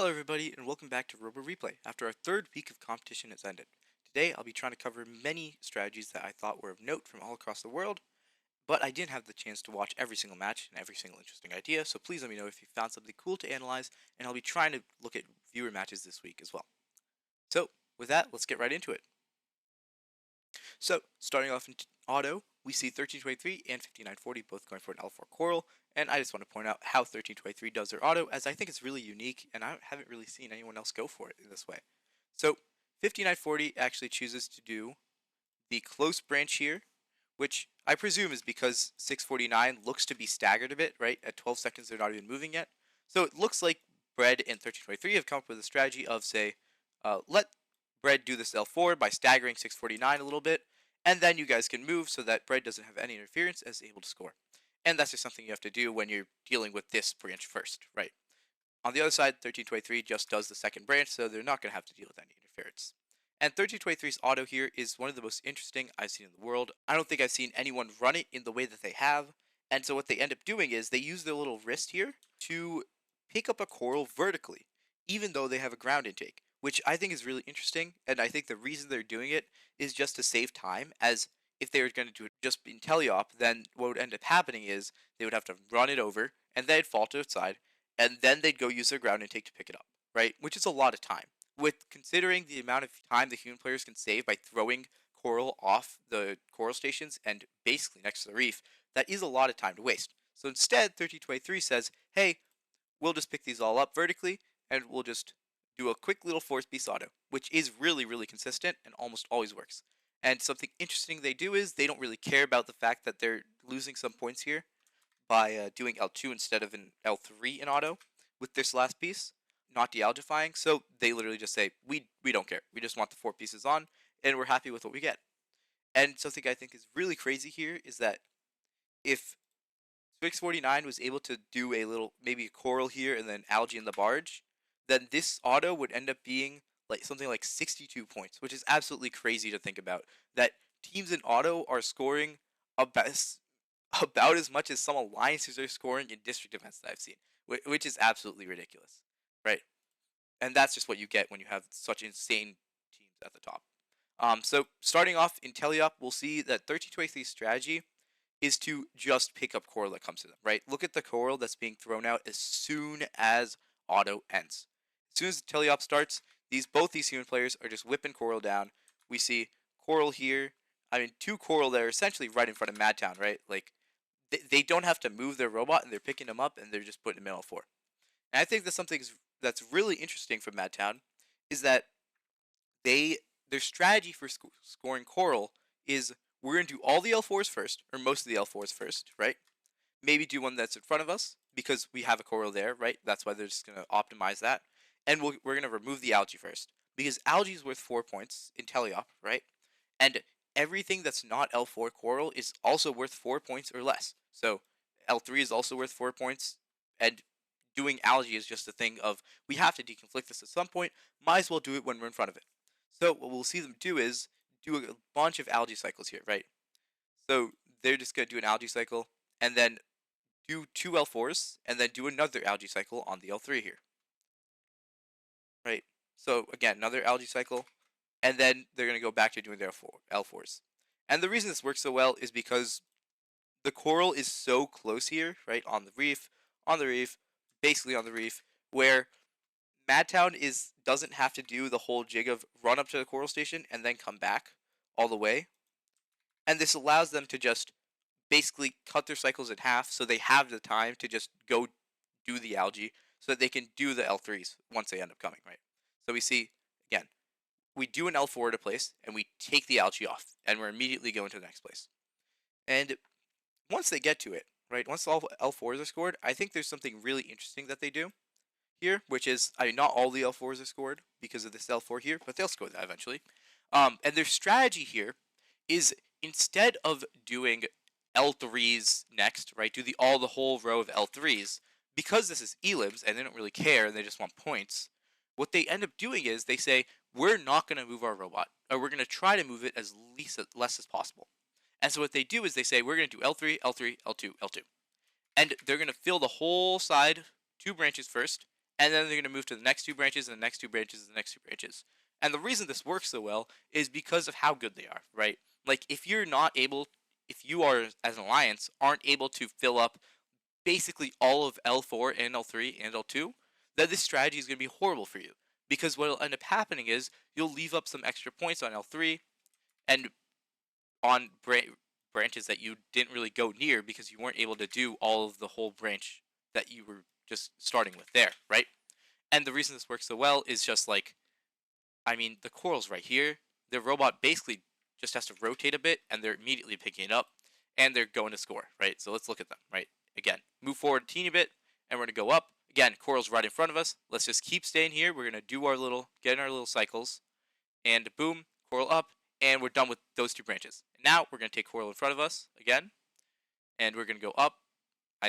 Hello everybody and welcome back to RoboReplay. After our third week of competition has ended. Today I'll be trying to cover many strategies that I thought were of note from all across the world, but I didn't have the chance to watch every single match and every single interesting idea, so please let me know if you found something cool to analyze, and I'll be trying to look at viewer matches this week as well. So, with that, let's get right into it. So, starting off in auto, we see 1323 and 5940 both going for an L4 Coral, and I just want to point out how 1323 does their auto, as I think it's really unique, and I haven't really seen anyone else go for it in this way. So, 5940 actually chooses to do the close branch here, which I presume is because 649 looks to be staggered a bit, right? At 12 seconds, they're not even moving yet. So it looks like Bread and 1323 have come up with a strategy of, say, let Bread do this L4 by staggering 649 a little bit, and then you guys can move so that Bread doesn't have any interference as able to score. And that's just something you have to do when you're dealing with this branch first, right? On the other side, 1323 just does the second branch, so they're not going to have to deal with any interference. And 1323's auto here is one of the most interesting I've seen in the world. I don't think I've seen anyone run it in the way that they have. And so what they end up doing is they use their little wrist here to pick up a coral vertically, even though they have a ground intake, which I think is really interesting. And I think the reason they're doing it is just to save time, as if they were going to do it just in Teleop, then what would end up happening is they would have to run it over, and then it'd fall to its side, and then they'd go use their ground intake to pick it up, right? Which is a lot of time. With considering the amount of time the human players can save by throwing coral off the coral stations and basically next to the reef, that is a lot of time to waste. So instead, 1323 says, hey, we'll just pick these all up vertically, and we'll just do a quick little force piece auto, which is really, really consistent and almost always works. And something interesting they do is they don't really care about the fact that they're losing some points here by doing L2 instead of an L3 in auto with this last piece, not dealgifying. So they literally just say, we don't care. We just want the 4 pieces on, and we're happy with what we get. And something I think is really crazy here is that if 649 was able to do a little, maybe a coral here and then algae in the barge, then this auto would end up being like something like 62 points, which is absolutely crazy to think about. That teams in auto are scoring about as much as some alliances are scoring in district events that I've seen, which is absolutely ridiculous, right? And that's just what you get when you have such insane teams at the top. So starting off in Teleop, we'll see that 1323's strategy is to just pick up coral that comes to them, right? Look at the coral that's being thrown out as soon as auto ends. As soon as the Teleop starts, both these human players are just whipping coral down. We see coral here. I mean, 2 coral that are essentially right in front of Madtown, right? Like, they don't have to move their robot, and they're picking them up, and they're just putting them in L4. And I think that's something that's really interesting from Madtown is that their strategy for scoring coral is we're going to do all the L4s first, or most of the L4s first, right? Maybe do one that's in front of us because we have a coral there, right? That's why they're just going to optimize that. And we're going to remove the algae first because algae is worth 4 points in Teleop, right? And everything that's not L4 coral is also worth 4 points or less. So L3 is also worth 4 points, and doing algae is just a thing of we have to deconflict this at some point. Might as well do it when we're in front of it. So what we'll see them do is do a bunch of algae cycles here, right? So they're just going to do an algae cycle and then do 2 L4s and then do another algae cycle on the L3 here, right? So again, another algae cycle, and then they're going to go back to doing their L4s. And the reason this works so well is because the coral is so close here, right? On the reef, basically on the reef, where Madtown doesn't have to do the whole jig of run up to the coral station and then come back all the way. And this allows them to just basically cut their cycles in half so they have the time to just go do the algae so that they can do the L3s once they end up coming, right? So we see, again, we do an L4 to place and we take the algae off and we're immediately going to the next place. And once they get to it, right, once all L4s are scored, I think there's something really interesting that they do here, which is, I mean, not all the L4s are scored because of this L4 here, but they'll score that eventually. And their strategy here is instead of doing L3s next, right, do the whole row of L3s, because this is elims and they don't really care and they just want points, what they end up doing is they say, we're not going to move our robot, or we're going to try to move it as less as possible. And so what they do is they say, we're going to do L3, L3, L2, L2. And they're going to fill the whole side, 2 branches first, and then they're going to move to the next two branches, and the next two branches, and the next two branches. And the reason this works so well is because of how good they are, right? Like, if you are, as an alliance, aren't able to fill up basically all of L4 and L3 and L2, then this strategy is going to be horrible for you. Because what will end up happening is you'll leave up some extra points on L3 and on branches that you didn't really go near because you weren't able to do all of the whole branch that you were just starting with there, right? And the reason this works so well is just like, I mean, the coral's right here. The robot basically just has to rotate a bit, and they're immediately picking it up, and they're going to score, right? So let's look at them, right? Again, move forward a teeny bit, and we're going to go up. Again, coral's right in front of us. Let's just keep staying here. We're going to do get in our little cycles, and boom, coral up, and we're done with those two branches. Now we're going to take coral in front of us again, and we're going to go up.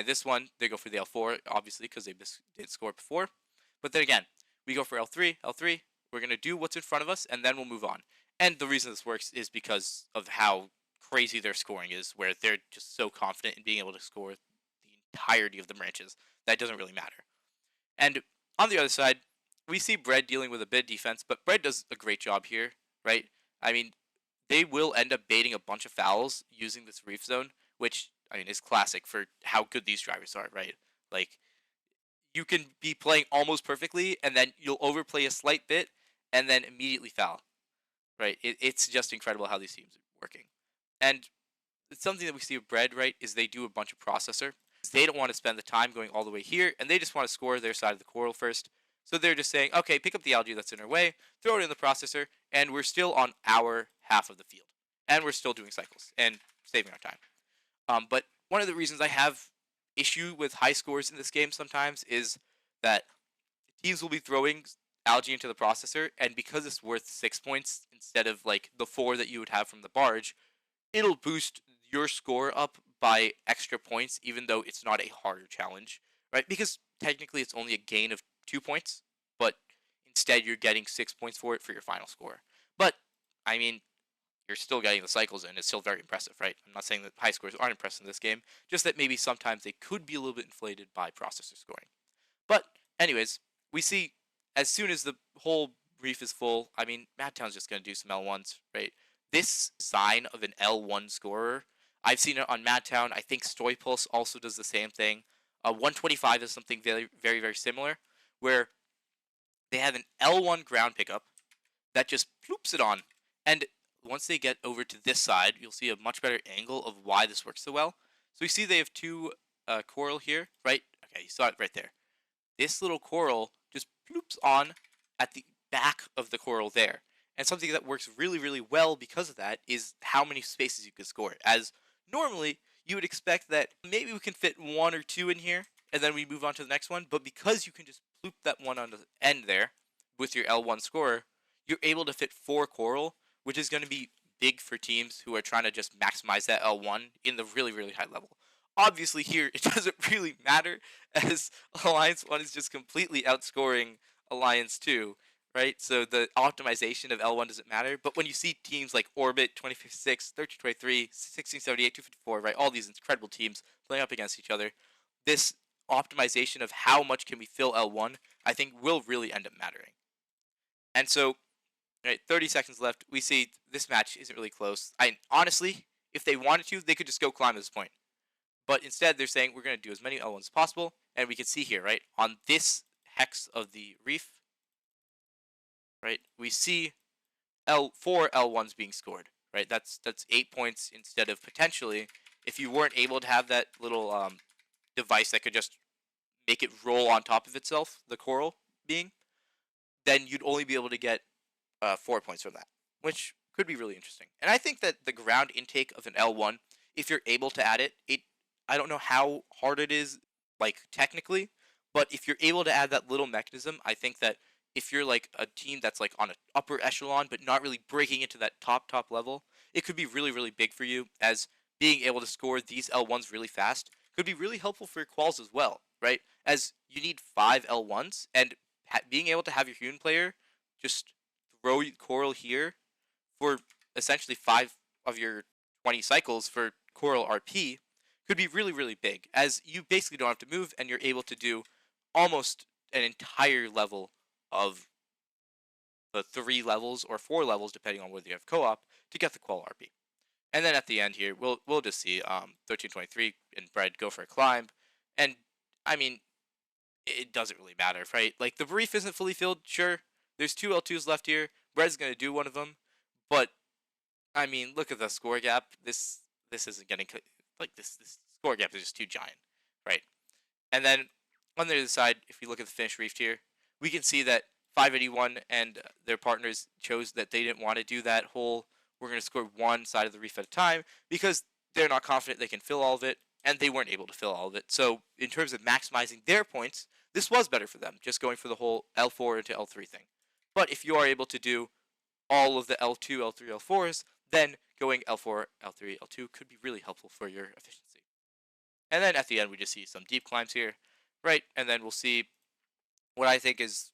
This one, they go for the L4, obviously, because they didn't score before. But then again, we go for L3, L3. We're going to do what's in front of us, and then we'll move on. And the reason this works is because of how crazy their scoring is, where they're just so confident in being able to score the entirety of the branches that it doesn't really matter. And on the other side, we see Bread dealing with a bit of defense, but Bread does a great job here, right? I mean, they will end up baiting a bunch of fouls using this reef zone, which, I mean, is classic for how good these drivers are, right? Like, you can be playing almost perfectly, and then you'll overplay a slight bit, and then immediately foul, right? It's just incredible how these teams are working. And it's something that we see with Bread, right, is they do a bunch of processor. They don't want to spend the time going all the way here, and they just want to score their side of the coral first. So they're just saying, okay, pick up the algae that's in our way, throw it in the processor, and we're still on our half of the field. And we're still doing cycles and saving our time. But one of the reasons I have issue with high scores in this game sometimes is that teams will be throwing algae into the processor, and because it's worth 6 points instead of like the 4 that you would have from the barge, it'll boost your score up by extra points, even though it's not a harder challenge, right? Because technically it's only a gain of 2 points, but instead you're getting 6 points for it for your final score. But I mean, you're still getting the cycles in. It's still very impressive, right? I'm not saying that high scores aren't impressive in this game, just that maybe sometimes they could be a little bit inflated by processor scoring. But anyways, we see as soon as the whole reef is full, I mean, Madtown's just going to do some L1s, right? This sign of an L1 scorer, I've seen it on Madtown. I think Stoypulse also does the same thing. 125 is something very, very, very similar, where they have an L1 ground pickup that just ploops it on. And once they get over to this side, you'll see a much better angle of why this works so well. So you see they have two coral here, right? Okay, you saw it right there. This little coral just ploops on at the back of the coral there. And something that works really, really well because of that is how many spaces you can score. As normally, you would expect that maybe we can fit 1 or 2 in here, and then we move on to the next one. But because you can just ploop that one on the end there with your L1 scorer, you're able to fit 4 coral, which is going to be big for teams who are trying to just maximize that L1 in the really, really high level. Obviously here, it doesn't really matter, as Alliance 1 is just completely outscoring Alliance 2, right? So the optimization of L1 doesn't matter, but when you see teams like Orbit, 2056, 1323, 1678, 254, right, all these incredible teams playing up against each other, this optimization of how much can we fill L1, I think will really end up mattering. And so, right, 30 seconds left, we see this match isn't really close. Honestly, if they wanted to, they could just go climb this point. But instead, they're saying we're going to do as many L1s as possible, and we can see here, right, on this hex of the reef, right, we see 4 L1s being scored, right? That's 8 points instead of potentially, if you weren't able to have that little device that could just make it roll on top of itself, the coral being, then you'd only be able to get 4 points from that, which could be really interesting. And I think that the ground intake of an L1, if you're able to add it, I don't know how hard it is, like, technically, but if you're able to add that little mechanism, I think that if you're, like, a team that's, like, on an upper echelon, but not really breaking into that top level, it could be really, really big for you, as being able to score these L1s really fast could be really helpful for your quals as well, right? As you need 5 L1s, and being able to have your human player just throw coral here for essentially 5 of your 20 cycles for coral RP could be really, really big, as you basically don't have to move, and you're able to do almost an entire level of the 3 levels or 4 levels, depending on whether you have co-op, to get the qual RP. And then at the end here, we'll just see 1323 and Bread go for a climb, and I mean, it doesn't really matter, right? Like, the brief isn't fully filled, sure. There's 2 L2s left here. Bread's gonna do one of them, but I mean, look at the score gap. This isn't getting like this score gap is just too giant, right? And then on the other side, if we look at the finished reef here, we can see that 581 and their partners chose that they didn't want to do that whole we're going to score one side of the reef at a time because they're not confident they can fill all of it, and they weren't able to fill all of it. So in terms of maximizing their points, this was better for them, just going for the whole L4 into L3 thing. But if you are able to do all of the L2, L3, L4s, then going L4, L3, L2 could be really helpful for your efficiency. And then at the end, we just see some deep climbs here, right? And then we'll see what I think is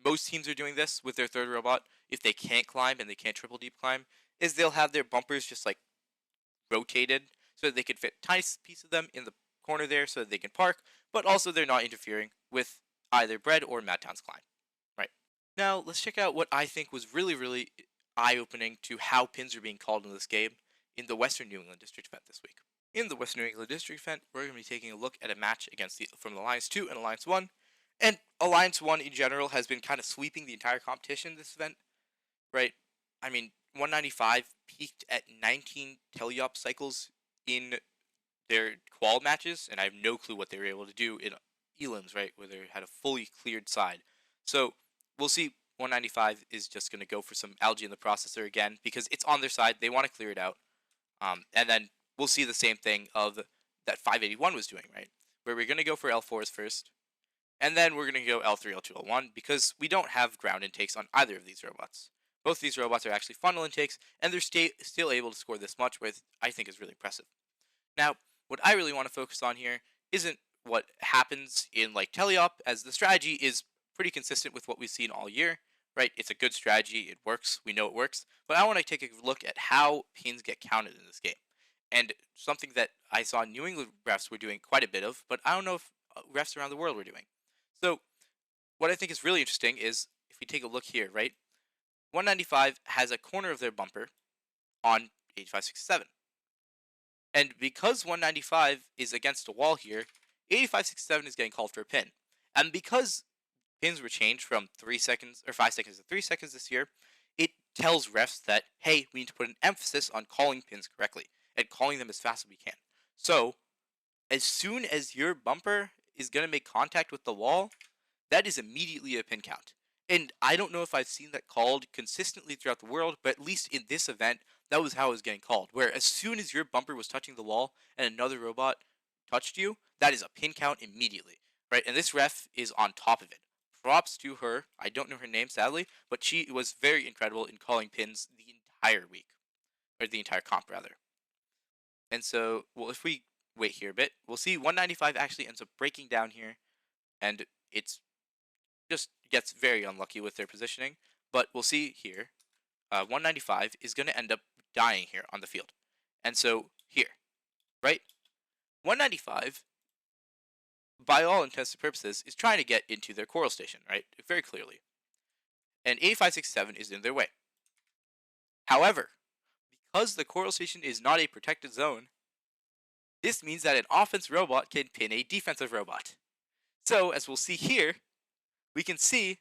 most teams are doing this with their third robot. If they can't climb and they can't triple deep climb, is they'll have their bumpers just like rotated so that they can fit a tiny piece of them in the corner there so that they can park, but also they're not interfering with either Bread or Madtown's climb. Right. Now, let's check out what I think was really, really eye-opening to how pins are being called in this game in the Western New England District event this week. In the Western New England District event, we're going to be taking a look at a match against from Alliance 2 and Alliance 1. And Alliance 1 in general has been kind of sweeping the entire competition this event, right? I mean, 195 peaked at 19 Teleop cycles in their qual matches, and I have no clue what they were able to do in elims, right, where they had a fully cleared side. So we'll see 195 is just going to go for some algae in the processor again, because it's on their side, they want to clear it out. And then we'll see the same thing of that 581 was doing, right, where we're going to go for L4s first, and then we're going to go L3, L2, L1, because we don't have ground intakes on either of these robots. Both these robots are actually funnel intakes, and they're still able to score this much, which I think is really impressive. Now, what I really want to focus on here isn't what happens in like Teleop, as the strategy is pretty consistent with what we've seen all year, right? It's a good strategy, it works, we know it works, but I want to take a look at how pins get counted in this game. And something that I saw New England refs were doing quite a bit of, but I don't know if refs around the world were doing. So what I think is really interesting is, if we take a look here, right, 195 has a corner of their bumper on 8567. And because 195 is against a wall here, 8567 is getting called for a pin. And because pins were changed from 3 seconds or 5 seconds to 3 seconds this year, it tells refs that, hey, we need to put an emphasis on calling pins correctly and calling them as fast as we can. So as soon as your bumper is going to make contact with the wall, that is immediately a pin count. And I don't know if I've seen that called consistently throughout the world, but at least in this event, that was how it was getting called. Where as soon as your bumper was touching the wall and another robot touched you, that is a pin count immediately, right? And this ref is on top of it. Props to her. I don't know her name, sadly, but she was very incredible in calling pins the entire week, or the entire comp, rather. And so, well, if we wait here a bit, we'll see 195 actually ends up breaking down here, and it's just gets very unlucky with their positioning. But we'll see here, 195 is going to end up dying here on the field. And so here, right, 195, by all intents and purposes, is trying to get into their coral station, right, very clearly. And 8567 is in their way. However, because the coral station is not a protected zone, this means that an offensive robot can pin a defensive robot. So, as we'll see here, we can see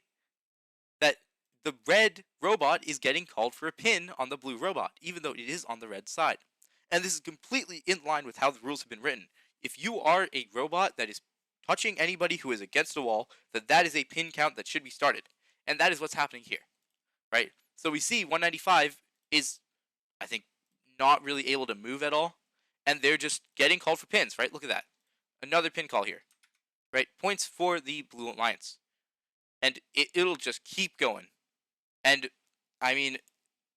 that the red robot is getting called for a pin on the blue robot, even though it is on the red side. And this is completely in line with how the rules have been written. If you are a robot that is touching anybody who is against a wall, that is a pin count that should be started. And that is what's happening here, right? So we see 195 is, I think, not really able to move at all, and they're just getting called for pins, right? Look at that. Another pin call here, right? Points for the Blue Alliance. And it'll just keep going. And, I mean,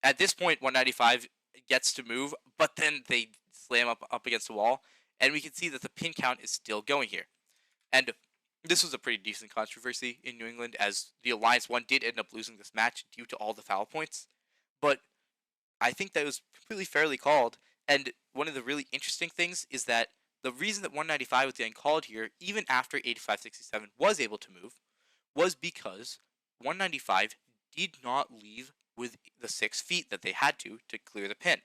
at this point, 195 gets to move, but then they slam up against the wall, and we can see that the pin count is still going here. And this was a pretty decent controversy in New England, as the Alliance 1 did end up losing this match due to all the foul points. But I think that was completely fairly called, and one of the really interesting things is that the reason that 195 was getting called here, even after 8567 was able to move, was because 195 did not leave with the 6 feet that they had to clear the pin,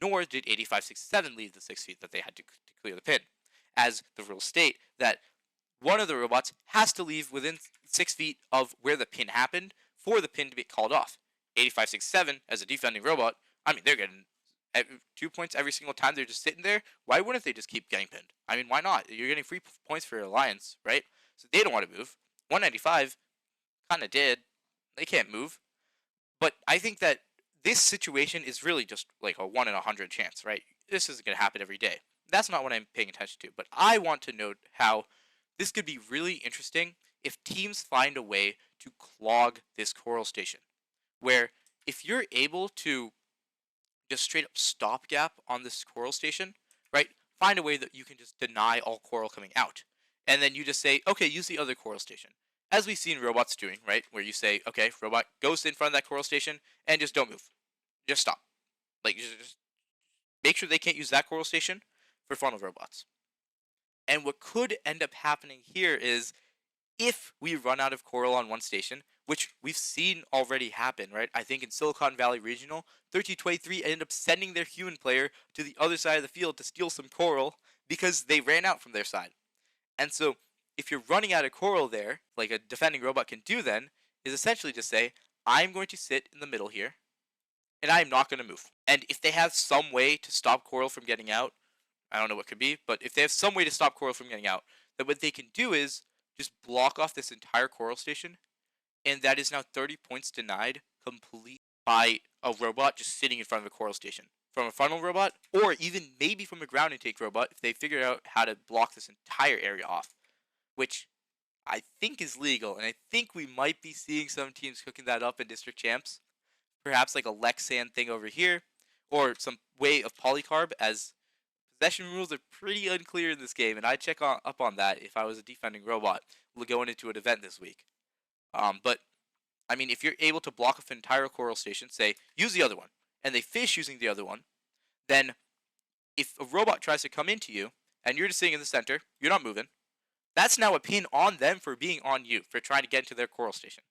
nor did 8567 leave the 6 feet that they had to clear the pin, as the rules state that one of the robots has to leave within 6 feet of where the pin happened for the pin to be called off. 8567, as a defending robot, I mean, they're getting 2 points every single time they're just sitting there. Why wouldn't they just keep getting pinned? I mean, why not? You're getting free points for your alliance, right? So they don't want to move. 195 kind of did. They can't move. But I think that this situation is really just like a 1 in 100 chance, right? This isn't going to happen every day. That's not what I'm paying attention to. But I want to note how this could be really interesting if teams find a way to clog this coral station. Where if you're able to just straight up stopgap on this coral station, right? Find a way that you can just deny all coral coming out. And then you just say, okay, use the other coral station. As we've seen robots doing, right? Where you say, okay, robot, go sit in front of that coral station and just don't move. Just stop. Like, just make sure they can't use that coral station for funnel robots. And what could end up happening here is if we run out of coral on one station, which we've seen already happen, right? I think in Silicon Valley Regional, 1323 ended up sending their human player to the other side of the field to steal some coral because they ran out from their side. And so if you're running out of coral there, like a defending robot can do then, is essentially just say, I'm going to sit in the middle here, and I'm not going to move. And if they have some way to stop coral from getting out, I don't know what could be, but if they have some way to stop coral from getting out, then what they can do is just block off this entire coral station, and that is now 30 points denied complete by a robot just sitting in front of a coral station. From a funnel robot, or even maybe from a ground intake robot, if they figure out how to block this entire area off, which I think is legal, and I think we might be seeing some teams cooking that up in District Champs. Perhaps like a Lexan thing over here, or some way of polycarb, as possession rules are pretty unclear in this game, and I'd check up on that if I was a defending robot going into an event this week. But, I mean, if you're able to block off an entire coral station, say, use the other one, and they fish using the other one, then if a robot tries to come into you, and you're just sitting in the center, you're not moving, that's now a pin on them for being on you, for trying to get into their coral station.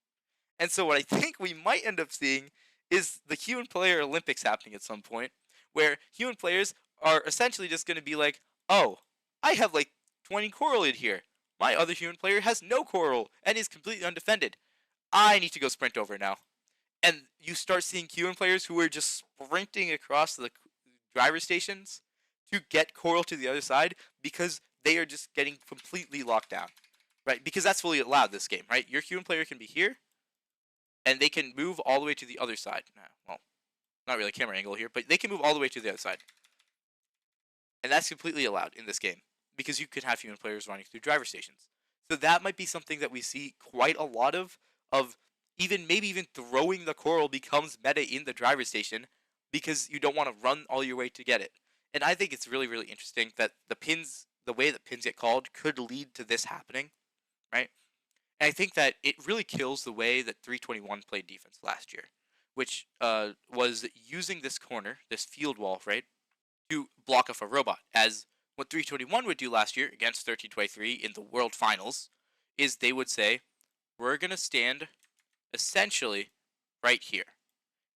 And so what I think we might end up seeing is the human player Olympics happening at some point, where human players are essentially just going to be like, oh, I have like 20 coral in here. My other human player has no coral and is completely undefended. I need to go sprint over now. And you start seeing human players who are just sprinting across the driver stations to get coral to the other side because they are just getting completely locked down, right? Because that's fully allowed this game, right? Your human player can be here, and they can move all the way to the other side. Well, not really camera angle here, but they can move all the way to the other side. And that's completely allowed in this game, because you could have human players running through driver stations. So that might be something that we see quite a lot of maybe even throwing the coral becomes meta in the driver station, because you don't want to run all your way to get it. And I think it's really, really interesting that the way that pins get called could lead to this happening, right? And I think that it really kills the way that 321 played defense last year, which was using this corner, this field wall, right, to block off a robot. As what 321 would do last year against 1323 in the World Finals is they would say, we're going to stand essentially right here.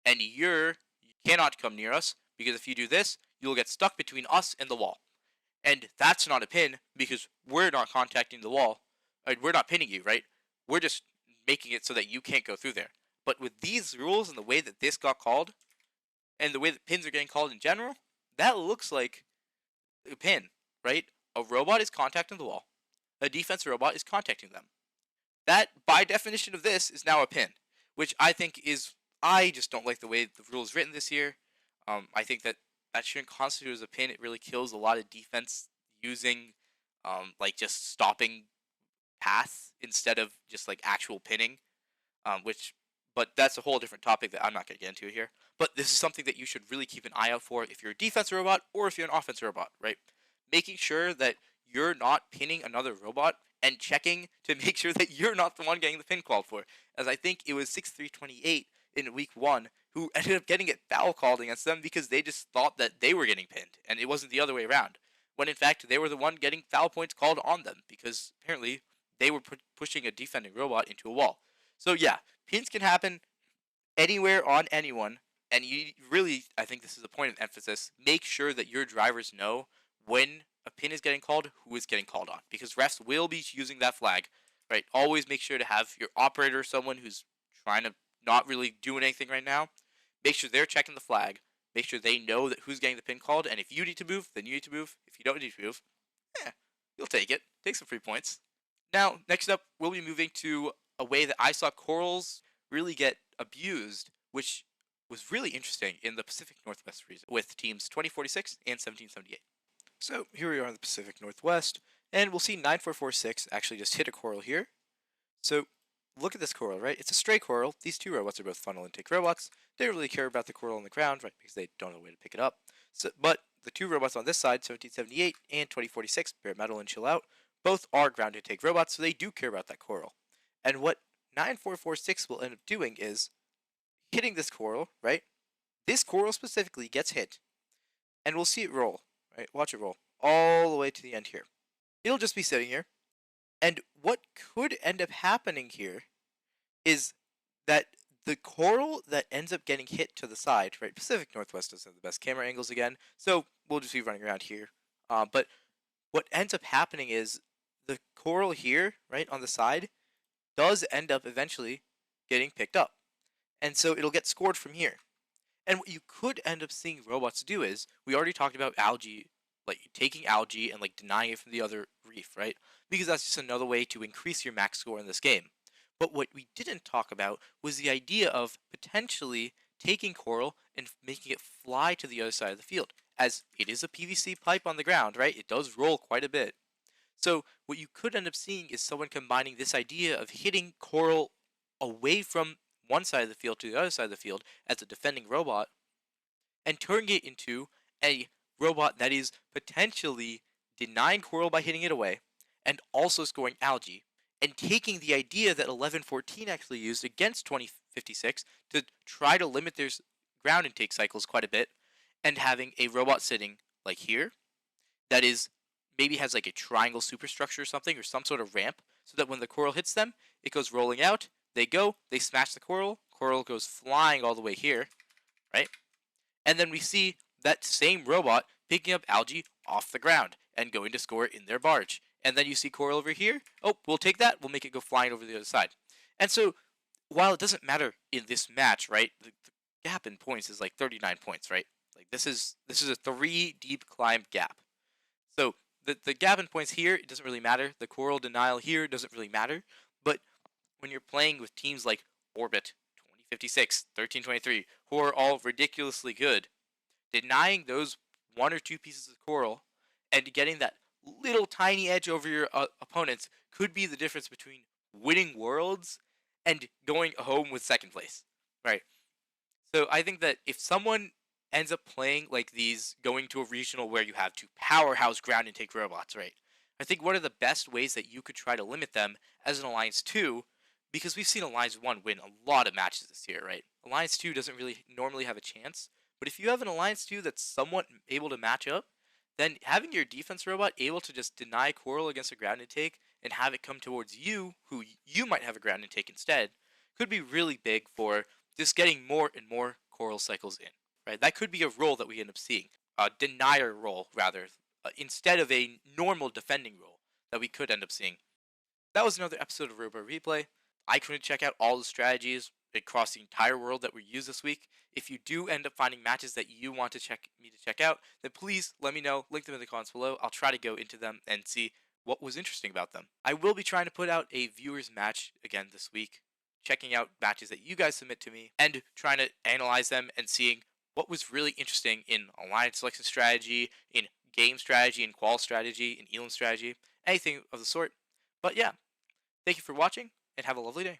And you cannot come near us, because if you do this, you'll get stuck between us and the wall. And that's not a pin, because we're not contacting the wall. We're not pinning you, right? We're just making it so that you can't go through there. But with these rules and the way that this got called, and the way that pins are getting called in general, that looks like a pin, right? A robot is contacting the wall. A defense robot is contacting them. That, by definition of this, is now a pin, which I think I just don't like the way the rule is written this year. I think that shouldn't constitute as a pin. It really kills a lot of defense using, like, just stopping paths instead of just, like, actual pinning, but that's a whole different topic that I'm not going to get into here. But this is something that you should really keep an eye out for if you're a defense robot or if you're an offense robot, right? Making sure that you're not pinning another robot and checking to make sure that you're not the one getting the pin called for. As I think it was 6-3-28 in week 1 who ended up getting it foul called against them because they just thought that they were getting pinned, and it wasn't the other way around. when in fact they were the one getting foul points called on them because apparently they were pushing a defending robot into a wall. So yeah, pins can happen anywhere on anyone, and you really, I think this is a point of emphasis, make sure that your drivers know when a pin is getting called, who is getting called on, because refs will be using that flag, right? Always make sure to have your operator, someone who's trying to not really doing anything right now, make sure they're checking the flag, make sure they know that who's getting the pin called, and if you need to move, then you need to move. If you don't need to move, you'll take it. Take some free points. Now, next up, we'll be moving to a way that I saw corals really get abused, which was really interesting in the Pacific Northwest region with teams 2046 and 1778. So here we are in the Pacific Northwest, and we'll see 9446 actually just hit a coral here. So look at this coral, right? It's a stray coral. These two robots are both funnel intake robots. They don't really care about the coral on the ground, right, because they don't know a way to pick it up. So, but the two robots on this side, 1778 and 2046, bare metal and chill out, both are ground intake robots, so they do care about that coral. And what 9446 will end up doing is hitting this coral, right? This coral specifically gets hit, and we'll see it roll, right? Watch it roll all the way to the end here. It'll just be sitting here, and what could end up happening here is that the coral that ends up getting hit to the side, right? Pacific Northwest doesn't have the best camera angles again, so we'll just be running around here. But what ends up happening is the coral here, right, on the side, does end up eventually getting picked up. And so it'll get scored from here. And what you could end up seeing robots do is, we already talked about algae, like taking algae and like denying it from the other reef, right? Because that's just another way to increase your max score in this game. But what we didn't talk about was the idea of potentially taking coral and making it fly to the other side of the field, as it is a PVC pipe on the ground, right? It does roll quite a bit. So what you could end up seeing is someone combining this idea of hitting coral away from one side of the field to the other side of the field as a defending robot, and turning it into a robot that is potentially denying coral by hitting it away, and also scoring algae, and taking the idea that 1114 actually used against 2056 to try to limit their ground intake cycles quite a bit, and having a robot sitting like here that is maybe has like a triangle superstructure or something, or some sort of ramp, so that when the coral hits them, it goes rolling out, they smash the coral goes flying all the way here, right? And then we see that same robot picking up algae off the ground and going to score it in their barge. And then you see coral over here, oh, we'll take that, we'll make it go flying over the other side. And so, while it doesn't matter in this match, right, the gap in points is like 39 points, right? Like this is a 3 deep climb gap. So the gap in points here, it doesn't really matter. The coral denial here doesn't really matter. But when you're playing with teams like Orbit, 2056, 1323, who are all ridiculously good, denying those 1 or 2 pieces of coral and getting that little tiny edge over your opponents could be the difference between winning worlds and going home with 2nd place, right? So I think that if someone ends up playing like these, going to a regional where you have 2 powerhouse ground intake robots, right? I think one of the best ways that you could try to limit them as an Alliance 2, because we've seen Alliance 1 win a lot of matches this year, right? Alliance 2 doesn't really normally have a chance, but if you have an Alliance 2 that's somewhat able to match up, then having your defense robot able to just deny coral against a ground intake and have it come towards you, who you might have a ground intake instead, could be really big for just getting more and more coral cycles in, right? That could be a role that we end up seeing, a denier role, rather, instead of a normal defending role that we could end up seeing. That was another episode of RoboReplay. I couldn't check out all the strategies across the entire world that were used this week. If you do end up finding matches that you want to check out, then please let me know. Link them in the comments below. I'll try to go into them and see what was interesting about them. I will be trying to put out a viewers match again this week, checking out matches that you guys submit to me and trying to analyze them and seeing what was really interesting in alliance selection strategy, in game strategy, in qual strategy, in elim strategy, anything of the sort. But yeah, thank you for watching and have a lovely day.